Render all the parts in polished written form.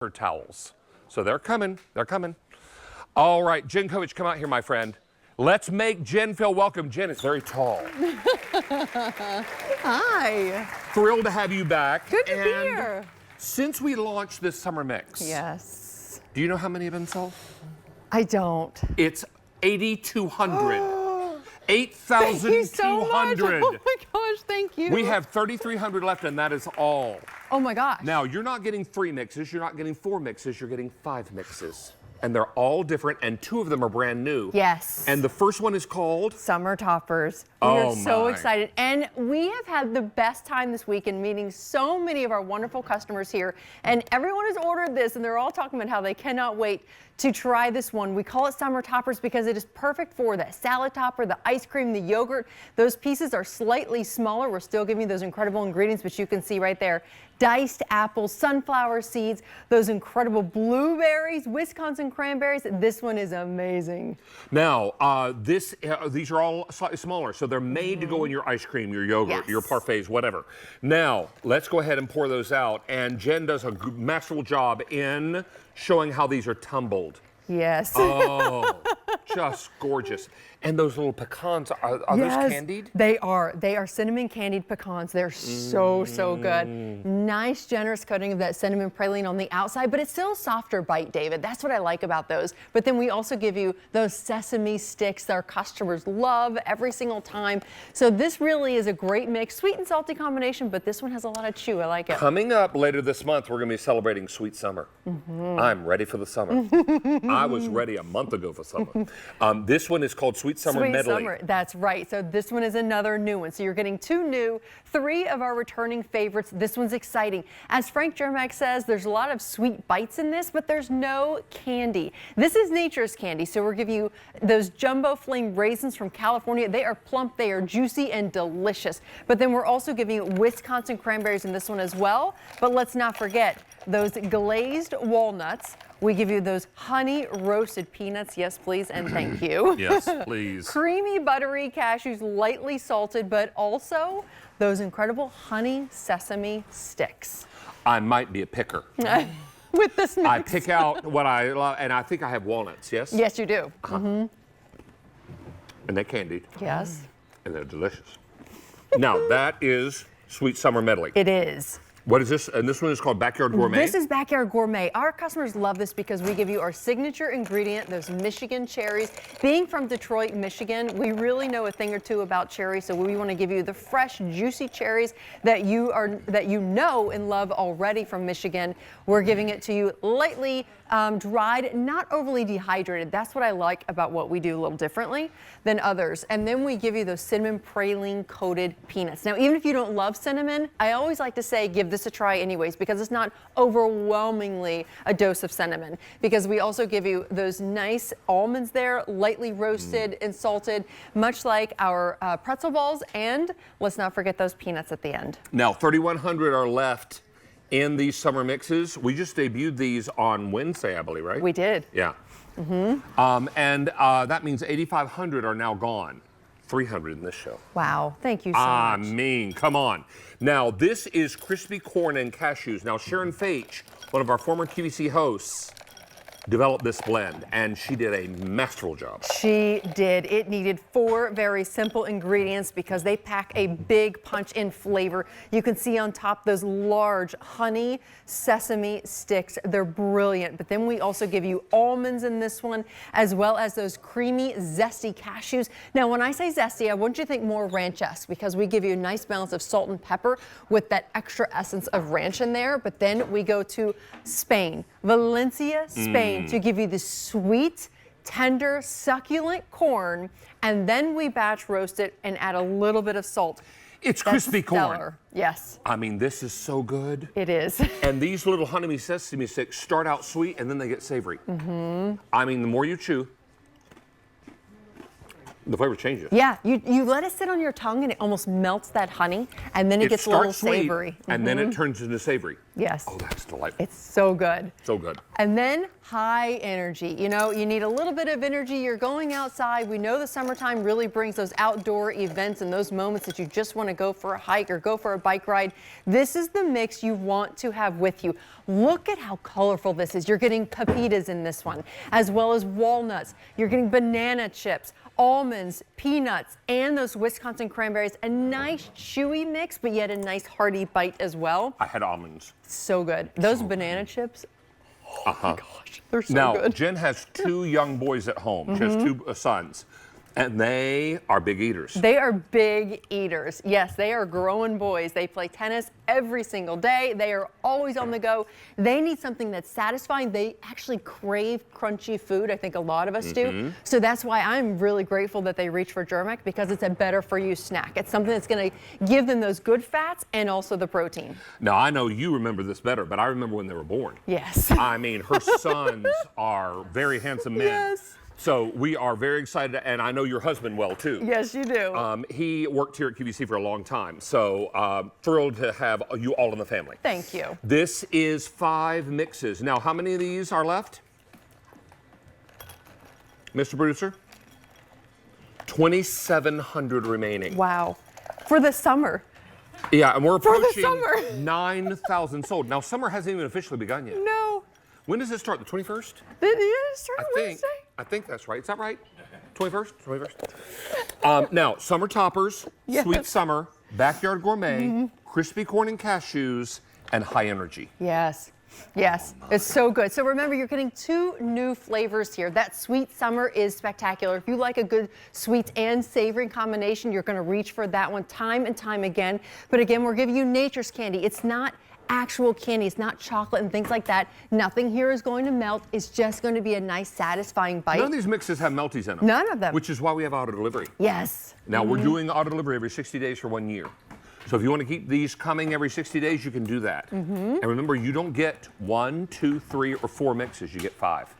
her towels. So they're coming. They're coming. All right, Jen Kovich, come out here, my friend. Let's make Jen feel welcome. Jen is very tall. Hi. Thrilled to have you back. Good to be here. Since we launched this summer mix, Yes. do you know how many have been sold? I don't. It's 8,200. 8,200. Thank you so much. Oh my gosh, thank you. We have 3,300 left, and that is all. Oh my gosh. Now, you're not getting 3 mixes, you're not getting 4 mixes, you're getting 5 mixes. And they're all different, and 2 of them are brand new. Yes. And the first one is called? Summer Toppers. We are so my. excited. And we have had the best time this weekend meeting so many of our wonderful customers here. And everyone has ordered this, and they're all talking about how they cannot wait to try this one. We call it Summer Toppers because it is perfect for that salad topper, the ice cream, the yogurt. Those pieces are slightly smaller. We're still giving you those incredible ingredients, but you can see right there, diced apples, sunflower seeds, those incredible blueberries, Wisconsin cranberries. This one is amazing. Now, these are all slightly smaller, so they're made to go in your ice cream, your yogurt, your parfaits, whatever. Now, let's go ahead and pour those out, and Jen does a masterful job in showing how these are tumbled. Yes. Oh, just gorgeous. And those little pecans, are those candied? They are. They are cinnamon candied pecans. They're so good. Nice, generous coating of that cinnamon praline on the outside, but it's still a softer bite, David. That's what I like about those. But then we also give you those sesame sticks that our customers love every single time. So this really is a great mix, sweet and salty combination, but this one has a lot of chew. I like it. Coming up later this month, we're going to be celebrating Sweet Summer. I'm ready for the summer. I was ready a month ago for summer. This one is called Sweet Summer Medley. Summer, that's right. So this one is another new one. So you're getting 2 new, 3 of our returning favorites. This one's exciting. As Frank Germack says, there's a lot of sweet bites in this, but there's no candy. This is nature's candy. So we're giving you those jumbo flame raisins from California. They are plump, they are juicy and delicious. But then we're also giving you Wisconsin cranberries in this one as well. But let's not forget those glazed walnuts. We give you those honey roasted peanuts, yes please, and thank you. Yes, please. Creamy buttery cashews, lightly salted, but also those incredible honey sesame sticks. I might be a picker. With this mix. I pick out what I love, and I think I have walnuts, yes? Yes, you do. And they're candied. Yes. And they're delicious. Now, that is Sweet Summer Medley. It is. What is this? And this one is called Backyard Gourmet? This is Backyard Gourmet. Our customers love this because we give you our signature ingredient, those Michigan cherries. Being from Detroit, Michigan, we really know a thing or two about cherries, so we want to give you the fresh, juicy cherries that you know and love already from Michigan. We're giving it to you lightly dried, not overly dehydrated. That's what I like about what we do a little differently than others. And then we give you those cinnamon praline coated peanuts. Now, even if you don't love cinnamon, I always like to say give this a try anyways, because it's not overwhelmingly a dose of cinnamon, because we also give you those nice almonds there, lightly roasted and salted, much like our pretzel balls. And let's not forget those peanuts at the end. Now, 3,100 are left in these summer mixes. We just debuted these on Wednesday, I believe, right? We did. Yeah. That means 8,500 are now gone. 300 in this show. Wow, thank you so much. I mean, come on. Now, this is crispy corn and cashews. Now, Sharon Feich, one of our former QVC hosts, developed this blend, and she did a masterful job. She did. It needed 4 very simple ingredients because they pack a big punch in flavor. You can see on top those large honey sesame sticks. They're brilliant. But then we also give you almonds in this one, as well as those creamy, zesty cashews. Now, when I say zesty, I want you to think more ranch-esque, because we give you a nice balance of salt and pepper with that extra essence of ranch in there. But then we go to Spain, Valencia, Spain, to give you the sweet, tender, succulent corn, and then we batch roast it and add a little bit of salt. It's crispy corn. Yes. I mean, this is so good. It is. And these little honey sesame sticks start out sweet and then they get savory. I mean, the more you chew, the flavor changes. Yeah, you let it sit on your tongue and it almost melts that honey, and then it gets a little sweet, savory. And then it turns into savory. Yes. Oh, that's delightful. It's so good. So good. And then high energy. You know, you need a little bit of energy. You're going outside. We know the summertime really brings those outdoor events and those moments that you just want to go for a hike or go for a bike ride. This is the mix you want to have with you. Look at how colorful this is. You're getting pepitas in this one, as well as walnuts. You're getting banana chips, almonds, peanuts, and those Wisconsin cranberries. A nice chewy mix, but yet a nice hearty bite as well. I had almonds. So good. Those banana chips. Oh my gosh, they're so Now, good. Jen has 2 young boys at home. She has 2 sons, and they are big eaters. They are big eaters. Yes, they are growing boys. They play tennis every single day. They are always on the go. They need something that's satisfying. They actually crave crunchy food. I think a lot of us do. So that's why I'm really grateful that they reach for Germack, because it's a better for you snack. It's something that's going to give them those good fats and also the protein. Now, I know you remember this better, but I remember when they were born. Yes. I mean, her sons are very handsome men. Yes. So we are very excited, and I know your husband well, too. Yes, you do. He worked here at QVC for a long time, so thrilled to have you all in the family. Thank you. This is 5 mixes. Now, how many of these are left? Mr. Producer? 2,700 remaining. Wow. For the summer. Yeah, and we're For the approaching summer. 9,000 sold. Now, summer hasn't even officially begun yet. No. When does it start? The 21st? Did it start on Wednesday? I think that's right. Is that right? 21st? 21st? Now, summer toppers, Yes. sweet summer, backyard gourmet, crispy corn and cashews, and high energy. Yes. Yes, it's so good. So remember, you're getting 2 new flavors here. That sweet summer is spectacular. If you like a good sweet and savory combination, you're going to reach for that one time and time again. But again, we're giving you nature's candy. It's not actual candy. It's not chocolate and things like that. Nothing here is going to melt. It's just going to be a nice, satisfying bite. None of these mixes have melties in them. None of them. Which is why we have auto delivery. Yes. Now, we're doing auto delivery every 60 days for 1 year. So if you want to keep these coming every 60 days, you can do that. And remember, you don't get 1, 2, 3, or 4 mixes. You get 5.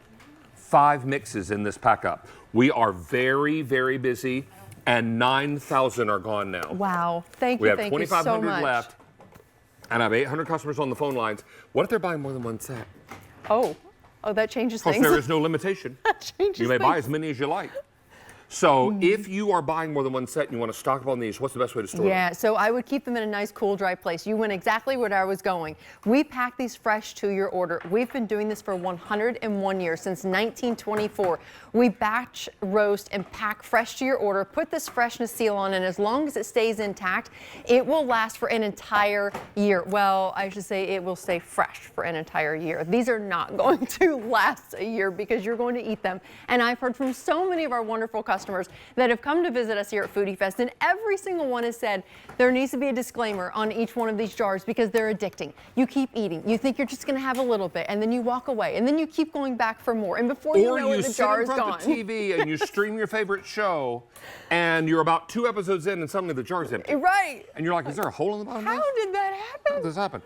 5 mixes in this pack up. We are very, very busy, and 9,000 are gone now. Wow. Thank you. We have Thank you so 2,500 much. left, and I have 800 customers on the phone lines. What if they're buying more than 1 set? Oh, that changes Because things. there is no limitation. That changes You may buy things. as many as you like. So if you are buying more than 1 set and you want to stock up on these, what's the best way to store them? Yeah, so I would keep them in a nice, cool, dry place. You went exactly where I was going. We pack these fresh to your order. We've been doing this for 101 years, since 1924. We batch, roast, and pack fresh to your order, put this freshness seal on, and as long as it stays intact, it will last for an entire year. Well, I should say it will stay fresh for an entire year. These are not going to last a year because you're going to eat them. And I've heard from so many of our wonderful customers that have come to visit us here at Foodie Fest, and every single one has said there needs to be a disclaimer on each one of these jars because they're addicting. You keep eating. You think you're just going to have a little bit, and then you walk away, and then you keep going back for more, and before you know it, the jar is gone. Or you sit in front of the TV and you stream your favorite show, and you're about 2 episodes in, and suddenly the jar's empty. Right. And you're like, is there a hole in the bottom of How this? did that How happen? did this happen?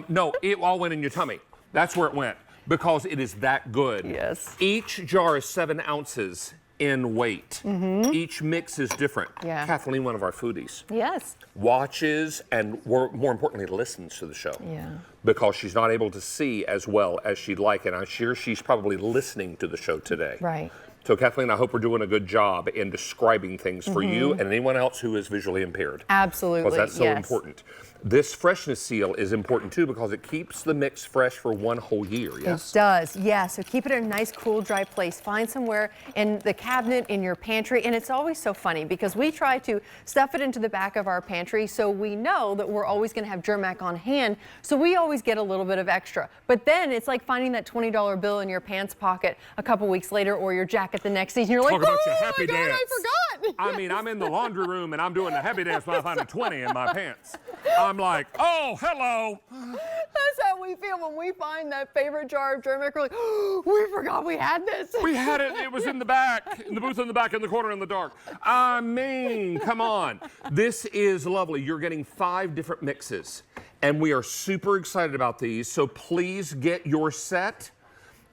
No, it all went in your tummy. That's where it went, because it is that good. Yes. Each jar is 7 ounces in weight. Each mix is different. Yeah. Kathleen, one of our foodies, Yes. watches and more importantly listens to the show. Yeah. Because she's not able to see as well as she'd like, and I'm sure she's probably listening to the show today. Right. So Kathleen, I hope we're doing a good job in describing things for you and anyone else who is visually impaired. Absolutely. Because that's so yes. important. This freshness seal is important too because it keeps the mix fresh for 1 whole year, yes? It does, yeah. So keep it in a nice, cool, dry place. Find somewhere in the cabinet, in your pantry. And it's always so funny because we try to stuff it into the back of our pantry so we know that we're always going to have Germack on hand. So we always get a little bit of extra. But then it's like finding that $20 bill in your pants pocket a couple weeks later or your jacket the next season. You're like, Talk about your oh happy my God, dance. I forgot. I mean, I'm in the laundry room and I'm doing the happy dance when I find a 20 in my pants. I'm like, oh, hello. That's how we feel when we find that favorite jar of Germack. We're like, oh, we forgot we had this. We had it. It was in the back, in the booth in the back, in the corner, in the dark. I mean, come on. This is lovely. You're getting 5 different mixes, and we are super excited about these. So please get your set.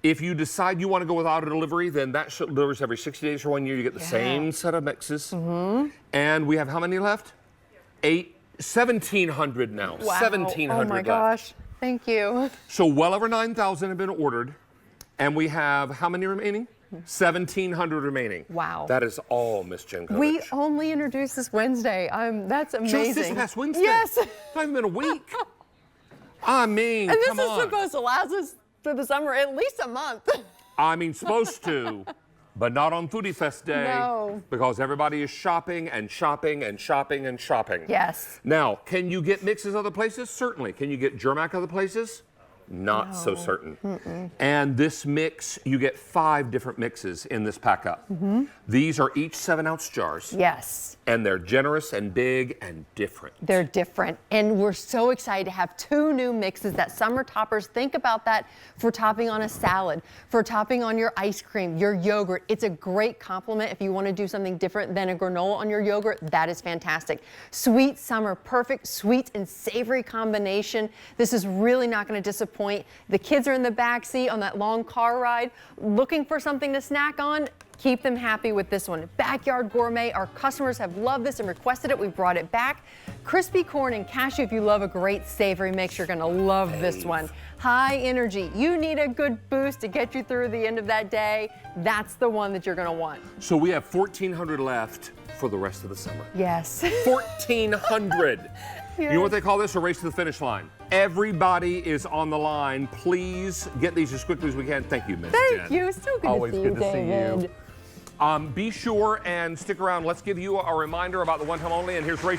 If you decide you want to go with auto delivery, then that delivers every 60 days for 1 year. You get the same set of mixes. And we have how many left? 1,700 now. Wow. 1,700 Oh my left. gosh. Thank you. So well over 9,000 have been ordered, and we have how many remaining? 1,700 remaining. Wow. That is all, Miss Jenkovich. We only introduced this Wednesday. That's amazing. Just this past Wednesday? Yes. It's not even been a week. I mean, And this come is on. supposed to last us through the summer at least a month. I mean, supposed to, but not on Foodie Fest Day. No. Because everybody is shopping and shopping and shopping and shopping. Yes. Now, can you get mixes other places? Certainly. Can you get Germack other places? Not so certain. And this mix, you get 5 different mixes in this pack up. These are each 7-ounce jars. Yes. And they're generous and big and different. They're different. And we're so excited to have 2 new mixes that summer toppers. Think about that for topping on a salad, for topping on your ice cream, your yogurt. It's a great compliment if you want to do something different than a granola on your yogurt. That is fantastic. Sweet summer, perfect sweet and savory combination. This is really not going to disappoint. The kids are in the back seat on that long car ride looking for something to snack on. Keep them happy with this one. Backyard Gourmet, our customers have loved this and requested it. We brought it back. Crispy corn and cashew, if you love a great savory mix, you're gonna love this one. High energy, you need a good boost to get you through the end of that day. That's the one that you're gonna want. So we have 1,400 left for the rest of the summer. Yes. 1,400. You know what they call this? A race to the finish line. Everybody is on the line. Please get these as quickly as we can. Thank you, Miss Jen. Thank you, so good Always to see you, good to see you. David. Be sure and stick around. Let's give you a reminder about the one time only, and here's Rachel.